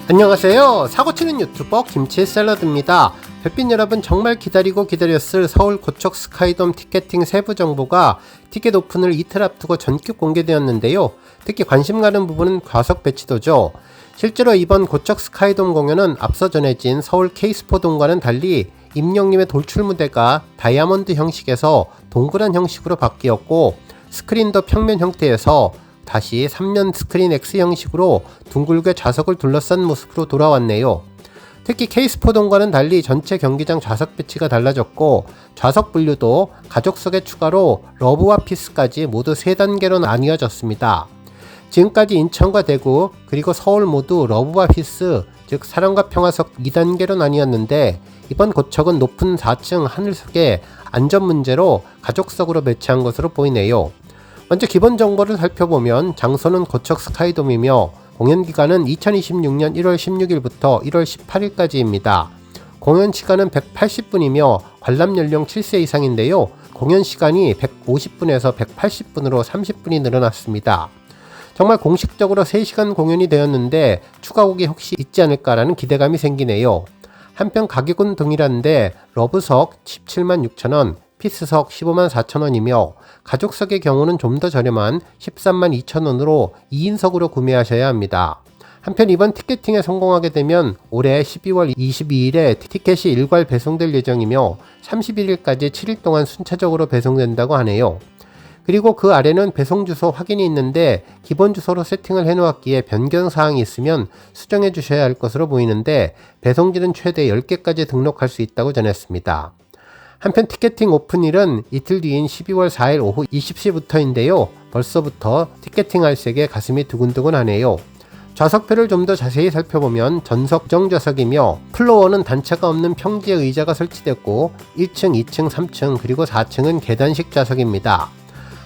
안녕하세요. 사고치는 유튜버 김치샐러드입니다. 별빛 여러분, 정말 기다리고 기다렸을 서울 고척 스카이돔 티켓팅 세부 정보가 티켓 오픈을 이틀 앞두고 전격 공개되었는데요. 특히 관심 가는 부분은 좌석 배치도죠. 실제로 이번 고척 스카이돔 공연은 앞서 전해진 서울 K스포돔과는 달리 임영님의 돌출 무대가 다이아몬드 형식에서 동그란 형식으로 바뀌었고, 스크린도 평면 형태에서 다시 3면 스크린 X 형식으로 둥글게 좌석을 둘러싼 모습으로 돌아왔네요. 특히 K스포돔과는 달리 전체 경기장 좌석 배치가 달라졌고, 좌석 분류도 가족석의 추가로 러브와 피스까지 모두 3단계로 나뉘어졌습니다. 지금까지 인천과 대구 그리고 서울 모두 러브와 피스, 즉 사랑과 평화석 2단계로 나뉘었는데, 이번 고척은 높은 4층 하늘석에 안전 문제로 가족석으로 배치한 것으로 보이네요. 먼저 기본 정보를 살펴보면 장소는 고척 스카이돔이며 공연 기간은 2026년 1월 16일부터 1월 18일까지입니다. 공연 시간은 180분이며 관람 연령 7세 이상인데요. 공연 시간이 150분에서 180분으로 30분이 늘어났습니다. 정말 공식적으로 3시간 공연이 되었는데 추가 곡이 혹시 있지 않을까라는 기대감이 생기네요. 한편 가격은 동일한데 러브석 17만 6천원, 피스석 15만 4천원이며 가족석의 경우는 좀 더 저렴한 13만 2천원으로 2인석으로 구매하셔야 합니다. 한편 이번 티켓팅에 성공하게 되면 올해 12월 22일에 티켓이 일괄 배송될 예정이며 31일까지 7일 동안 순차적으로 배송된다고 하네요. 그리고 그 아래는 배송 주소 확인이 있는데 기본 주소로 세팅을 해놓았기에 변경사항이 있으면 수정해 주셔야 할 것으로 보이는데, 배송지는 최대 10개까지 등록할 수 있다고 전했습니다. 한편 티켓팅 오픈일은 이틀 뒤인 12월 4일 오후 20시부터인데요. 벌써부터 티켓팅 알색에 가슴이 두근두근 하네요. 좌석표를 좀 더 자세히 살펴보면 전석정 좌석이며 플로어는 단차가 없는 평지에 의자가 설치됐고 1층, 2층, 3층 그리고 4층은 계단식 좌석입니다.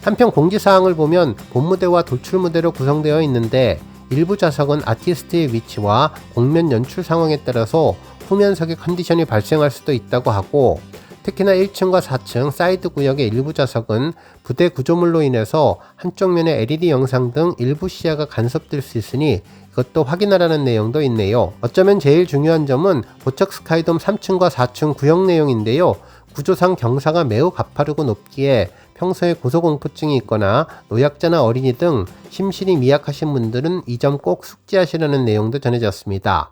한편 공지사항을 보면 본무대와 돌출무대로 구성되어 있는데, 일부 좌석은 아티스트의 위치와 공연 연출 상황에 따라서 후면석의 컨디션이 발생할 수도 있다고 하고, 특히나 1층과 4층 사이드 구역의 일부 좌석은 부대 구조물로 인해서 한쪽 면의 LED 영상 등 일부 시야가 간섭될 수 있으니 이것도 확인하라는 내용도 있네요. 어쩌면 제일 중요한 점은 고척 스카이돔 3층과 4층 구역 내용인데요. 구조상 경사가 매우 가파르고 높기에 평소에 고소공포증이 있거나 노약자나 어린이 등 심신이 미약하신 분들은 이 점 꼭 숙지하시라는 내용도 전해졌습니다.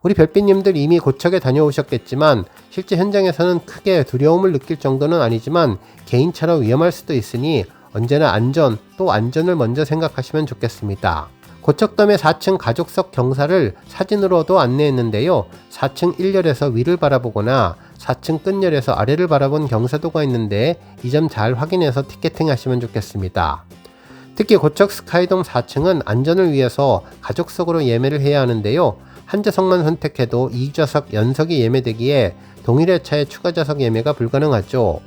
우리 별빛님들 이미 고척에 다녀오셨겠지만 실제 현장에서는 크게 두려움을 느낄 정도는 아니지만 개인차로 위험할 수도 있으니 언제나 안전, 또 안전을 먼저 생각하시면 좋겠습니다. 고척돔의 4층 가족석 경사를 사진으로도 안내했는데요. 4층 1열에서 위를 바라보거나 4층 끝열에서 아래를 바라본 경사도가 있는데 이 점 잘 확인해서 티켓팅 하시면 좋겠습니다. 특히 고척 스카이돔 4층은 안전을 위해서 가족석으로 예매를 해야 하는데요. 한 좌석만 선택해도 2좌석 연석이 예매되기에 동일 회차의 추가 좌석 예매가 불가능하죠.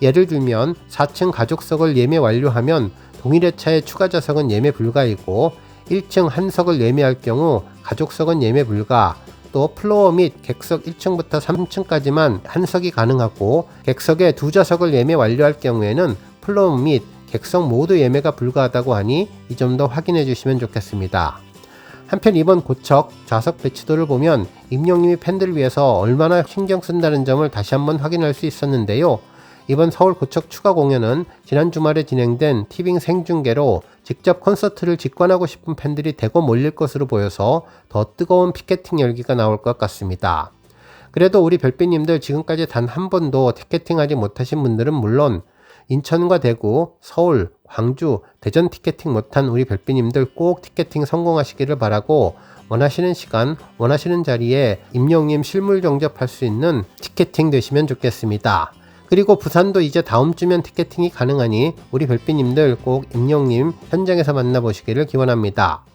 예를 들면 4층 가족석을 예매 완료하면 동일 회차의 추가 좌석은 예매 불가이고 1층 한석을 예매할 경우 가족석은 예매 불가, 또 플로어 및 객석 1층부터 3층까지만 한석이 가능하고 객석의 2좌석을 예매 완료할 경우에는 플로어 및 객석 모두 예매가 불가하다고 하니 이 점도 확인해 주시면 좋겠습니다. 한편 이번 고척 좌석 배치도를 보면 임영님이 팬들을 위해서 얼마나 신경 쓴다는 점을 다시 한번 확인할 수 있었는데요. 이번 서울 고척 추가 공연은 지난 주말에 진행된 티빙 생중계로 직접 콘서트를 직관하고 싶은 팬들이 대거 몰릴 것으로 보여서 더 뜨거운 피켓팅 열기가 나올 것 같습니다. 그래도 우리 별빛님들 지금까지 단 한 번도 티켓팅하지 못하신 분들은 물론 인천과 대구, 서울, 광주, 대전 티켓팅 못한 우리 별빛님들 꼭 티켓팅 성공하시기를 바라고, 원하시는 시간, 원하시는 자리에 임영님 실물 영접할 수 있는 티켓팅 되시면 좋겠습니다. 그리고 부산도 이제 다음 주면 티켓팅이 가능하니 우리 별빛님들 꼭 임영님 현장에서 만나보시기를 기원합니다.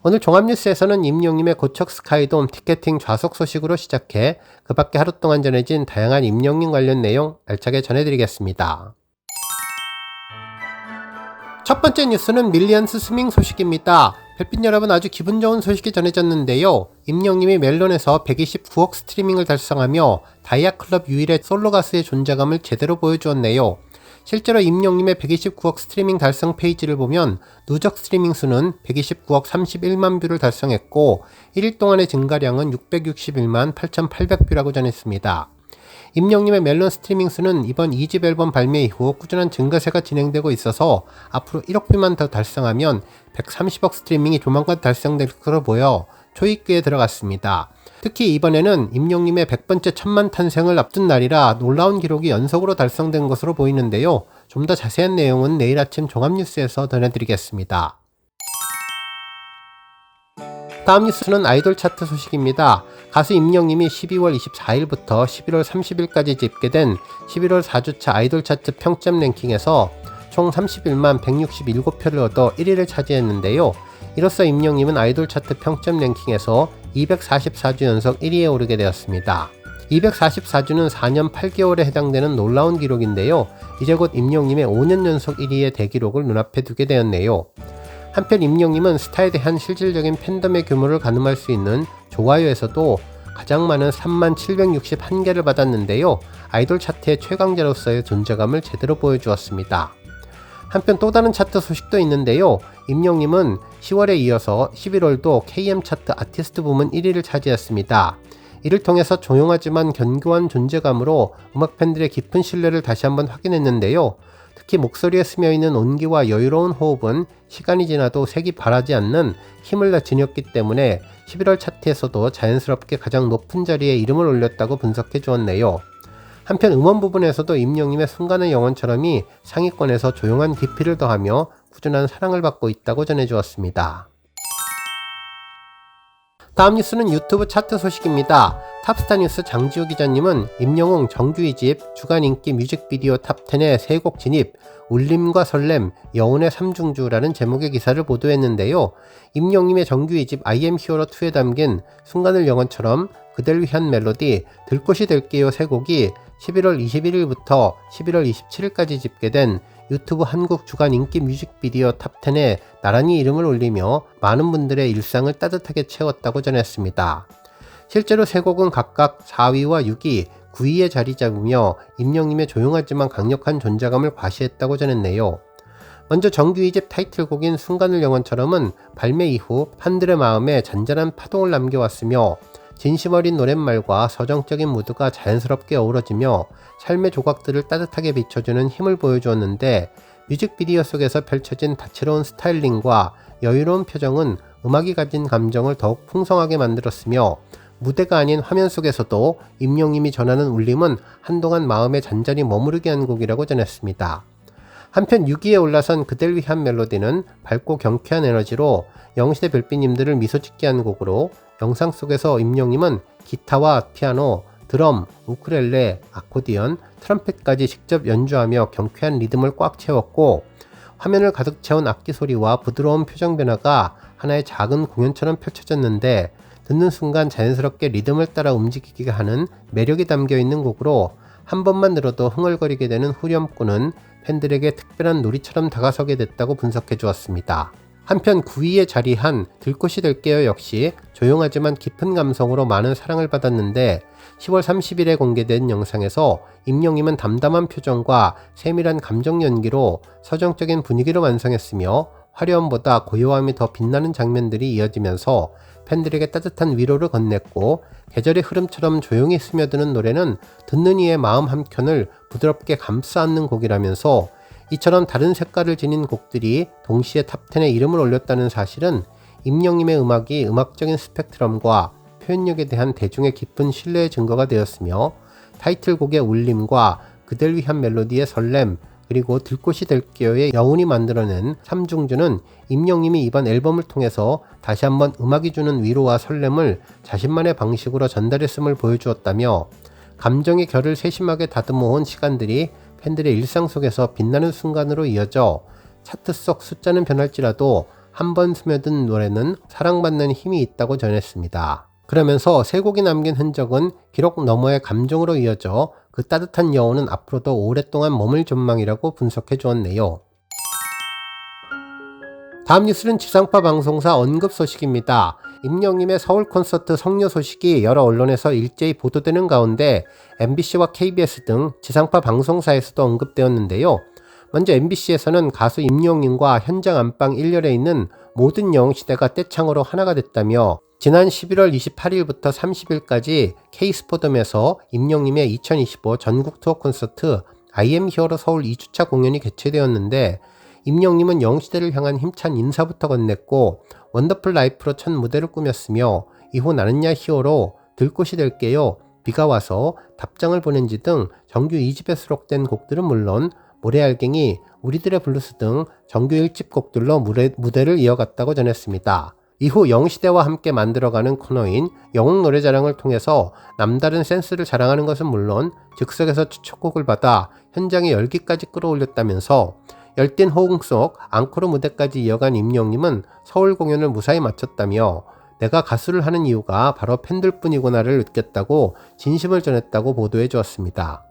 오늘 종합뉴스에서는 임영님의 고척 스카이돔 티켓팅 좌석 소식으로 시작해 그 밖에 하루 동안 전해진 다양한 임영님 관련 내용 알차게 전해드리겠습니다. 첫 번째 뉴스는 밀리언스 스밍 소식입니다. 별빛 여러분, 아주 기분 좋은 소식이 전해졌는데요. 임영님이 멜론에서 129억 스트리밍을 달성하며 다이아클럽 유일의 솔로 가수의 존재감을 제대로 보여주었네요. 실제로 임영님의 129억 스트리밍 달성 페이지를 보면 누적 스트리밍 수는 129억 31만 뷰를 달성했고 1일 동안의 증가량은 661만 8,800뷰라고 전했습니다. 임영님의 멜론 스트리밍 수는 이번 2집 앨범 발매 이후 꾸준한 증가세가 진행되고 있어서 앞으로 1억 뷰만 더 달성하면 130억 스트리밍이 조만간 달성될 것으로 보여 초입기에 들어갔습니다. 특히 이번에는 임영님의 100번째 천만 탄생을 앞둔 날이라 놀라운 기록이 연속으로 달성된 것으로 보이는데요. 좀 더 자세한 내용은 내일 아침 종합뉴스에서 전해드리겠습니다. 다음 뉴스는 아이돌 차트 소식입니다. 가수 임영님이 12월 24일부터 11월 30일까지 집계된 11월 4주차 아이돌 차트 평점 랭킹에서 총 31만 167표를 얻어 1위를 차지했는데요. 이로써 임영님은 아이돌 차트 평점 랭킹에서 244주 연속 1위에 오르게 되었습니다. 244주는 4년 8개월에 해당되는 놀라운 기록인데요. 이제 곧 임영님의 5년 연속 1위의 대기록을 눈앞에 두게 되었네요. 한편 임영님은 스타에 대한 실질적인 팬덤의 규모를 가늠할 수 있는 좋아요에서도 가장 많은 3761개를 받았는데요. 아이돌 차트의 최강자로서의 존재감을 제대로 보여주었습니다. 한편 또 다른 차트 소식도 있는데요. 임영님은 10월에 이어서 11월도 KM 차트 아티스트 부문 1위를 차지했습니다. 이를 통해서 조용하지만 견고한 존재감으로 음악 팬들의 깊은 신뢰를 다시 한번 확인했는데요. 특히 목소리에 스며있는 온기와 여유로운 호흡은 시간이 지나도 색이 바라지 않는 힘을 다 지녔기 때문에 11월 차트에서도 자연스럽게 가장 높은 자리에 이름을 올렸다고 분석해 주었네요. 한편 음원 부분에서도 임영님의 순간의 영혼처럼이 상위권에서 조용한 깊이를 더하며 꾸준한 사랑을 받고 있다고 전해주었습니다. 다음 뉴스는 유튜브 차트 소식입니다. 탑스타 뉴스 장지우 기자님은 임영웅 정규 2집 주간 인기 뮤직비디오 탑10에 세 곡 진입, 울림과 설렘, 여운의 삼중주라는 제목의 기사를 보도했는데요. 임영님의 정규 2집 I am hero 2에 담긴 순간을 영원처럼, 그댈 위한 멜로디, 들꽃이 될게요 세 곡이 11월 21일부터 11월 27일까지 집계된 유튜브 한국 주간 인기 뮤직비디오 탑10에 나란히 이름을 올리며 많은 분들의 일상을 따뜻하게 채웠다고 전했습니다. 실제로 세 곡은 각각 4위와 6위, 9위에 자리 잡으며 임영님의 조용하지만 강력한 존재감을 과시했다고 전했네요. 먼저 정규 2집 타이틀곡인 순간을 영원처럼은 발매 이후 팬들의 마음에 잔잔한 파동을 남겨왔으며 진심 어린 노랫말과 서정적인 무드가 자연스럽게 어우러지며 삶의 조각들을 따뜻하게 비춰주는 힘을 보여주었는데, 뮤직비디오 속에서 펼쳐진 다채로운 스타일링과 여유로운 표정은 음악이 가진 감정을 더욱 풍성하게 만들었으며, 무대가 아닌 화면 속에서도 임영님이 전하는 울림은 한동안 마음에 잔잔히 머무르게 한 곡이라고 전했습니다. 한편 6위에 올라선 그댈 위한 멜로디는 밝고 경쾌한 에너지로 영시대 별빛님들을 미소짓게 한 곡으로, 영상 속에서 임영님은 기타와 피아노, 드럼, 우쿨렐레, 아코디언, 트럼펫까지 직접 연주하며 경쾌한 리듬을 꽉 채웠고, 화면을 가득 채운 악기 소리와 부드러운 표정 변화가 하나의 작은 공연처럼 펼쳐졌는데, 듣는 순간 자연스럽게 리듬을 따라 움직이게 하는 매력이 담겨 있는 곡으로 한 번만 들어도 흥얼거리게 되는 후렴구는 팬들에게 특별한 놀이처럼 다가서게 됐다고 분석해 주었습니다. 한편 9위에 자리한 들꽃이 될게요 역시 조용하지만 깊은 감성으로 많은 사랑을 받았는데, 10월 30일에 공개된 영상에서 임영님은 담담한 표정과 세밀한 감정 연기로 서정적인 분위기를 완성했으며, 화려함보다 고요함이 더 빛나는 장면들이 이어지면서 팬들에게 따뜻한 위로를 건넸고, 계절의 흐름처럼 조용히 스며드는 노래는 듣는 이의 마음 한켠을 부드럽게 감싸 안는 곡이라면서, 이처럼 다른 색깔을 지닌 곡들이 동시에 탑10에 이름을 올렸다는 사실은 임영님의 음악이 음악적인 스펙트럼과 표현력에 대한 대중의 깊은 신뢰의 증거가 되었으며, 타이틀곡의 울림과 그댈 위한 멜로디의 설렘, 그리고 들꽃이 될게요의 여운이 만들어낸 삼중주는 임영님이 이번 앨범을 통해서 다시 한번 음악이 주는 위로와 설렘을 자신만의 방식으로 전달했음을 보여주었다며, 감정의 결을 세심하게 다듬어온 시간들이 팬들의 일상 속에서 빛나는 순간으로 이어져 차트 속 숫자는 변할지라도 한 번 스며든 노래는 사랑받는 힘이 있다고 전했습니다. 그러면서 세 곡이 남긴 흔적은 기록 너머의 감정으로 이어져 그 따뜻한 여운은 앞으로도 오랫동안 머물 전망이라고 분석해 주었네요. 다음 뉴스는 지상파 방송사 언급 소식입니다. 임영님의 서울 콘서트 성료 소식이 여러 언론에서 일제히 보도되는 가운데 MBC와 KBS 등 지상파 방송사에서도 언급되었는데요. 먼저 MBC에서는 가수 임영웅과 현장 안방 1열에 있는 모든 영웅시대가 떼창으로 하나가 됐다며 지난 11월 28일부터 30일까지 K스포dom에서 임영웅의 2025 전국 투어 콘서트 I am 히어로 서울 2주차 공연이 개최되었는데 임영웅은 영웅시대를 향한 힘찬 인사부터 건넸고 원더풀 라이프로 첫 무대를 꾸몄으며 이후 나는야 히어로 들꽃이 될게요, 비가 와서, 답장을 보낸지 등 정규 2집에 수록된 곡들은 물론 모래알갱이, 우리들의 블루스 등 정규 1집 곡들로 무대를 이어갔다고 전했습니다. 이후 영웅시대와 함께 만들어가는 코너인 영웅 노래자랑을 통해서 남다른 센스를 자랑하는 것은 물론 즉석에서 추천곡을 받아 현장의 열기까지 끌어올렸다면서 열띤 호응 속 앙코르 무대까지 이어간 임영웅은 서울 공연을 무사히 마쳤다며 내가 가수를 하는 이유가 바로 팬들뿐이구나를 느꼈다고 진심을 전했다고 보도해 주었습니다.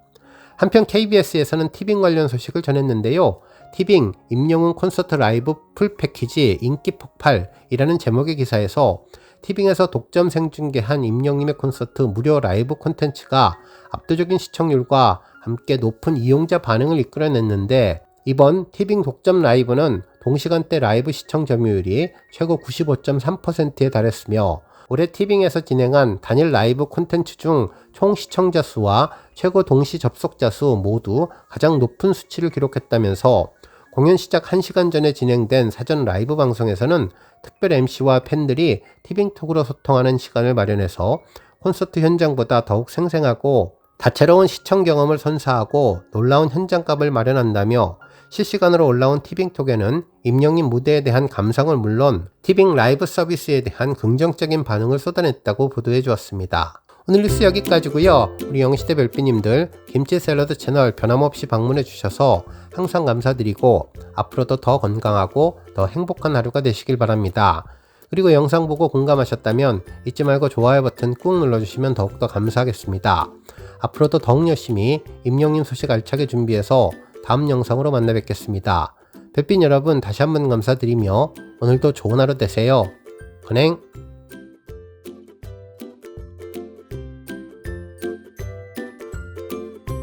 한편 KBS에서는 티빙 관련 소식을 전했는데요. 티빙 임영웅 콘서트 라이브 풀 패키지 인기 폭발이라는 제목의 기사에서 티빙에서 독점 생중계한 임영웅의 콘서트 무료 라이브 콘텐츠가 압도적인 시청률과 함께 높은 이용자 반응을 이끌어냈는데 이번 티빙 독점 라이브는 동시간대 라이브 시청 점유율이 최고 95.3%에 달했으며 올해 티빙에서 진행한 단일 라이브 콘텐츠 중 총 시청자 수와 최고 동시 접속자 수 모두 가장 높은 수치를 기록했다면서 공연 시작 1시간 전에 진행된 사전 라이브 방송에서는 특별 MC와 팬들이 티빙톡으로 소통하는 시간을 마련해서 콘서트 현장보다 더욱 생생하고 다채로운 시청 경험을 선사하고 놀라운 현장감을 마련한다며 실시간으로 올라온 티빙톡에는 임영웅 무대에 대한 감상을 물론 티빙 라이브 서비스에 대한 긍정적인 반응을 쏟아냈다고 보도해 주었습니다. 오늘 뉴스 여기까지고요. 우리 영시대 별빛님들 김치 샐러드 채널 변함없이 방문해 주셔서 항상 감사드리고 앞으로도 더 건강하고 더 행복한 하루가 되시길 바랍니다. 그리고 영상 보고 공감하셨다면 잊지 말고 좋아요 버튼 꾹 눌러주시면 더욱더 감사하겠습니다. 앞으로도 더욱 열심히 임영웅 소식 알차게 준비해서 다음 영상으로 만나 뵙겠습니다. 별빛 여러분 다시 한번 감사드리며 오늘도 좋은 하루 되세요. 건행!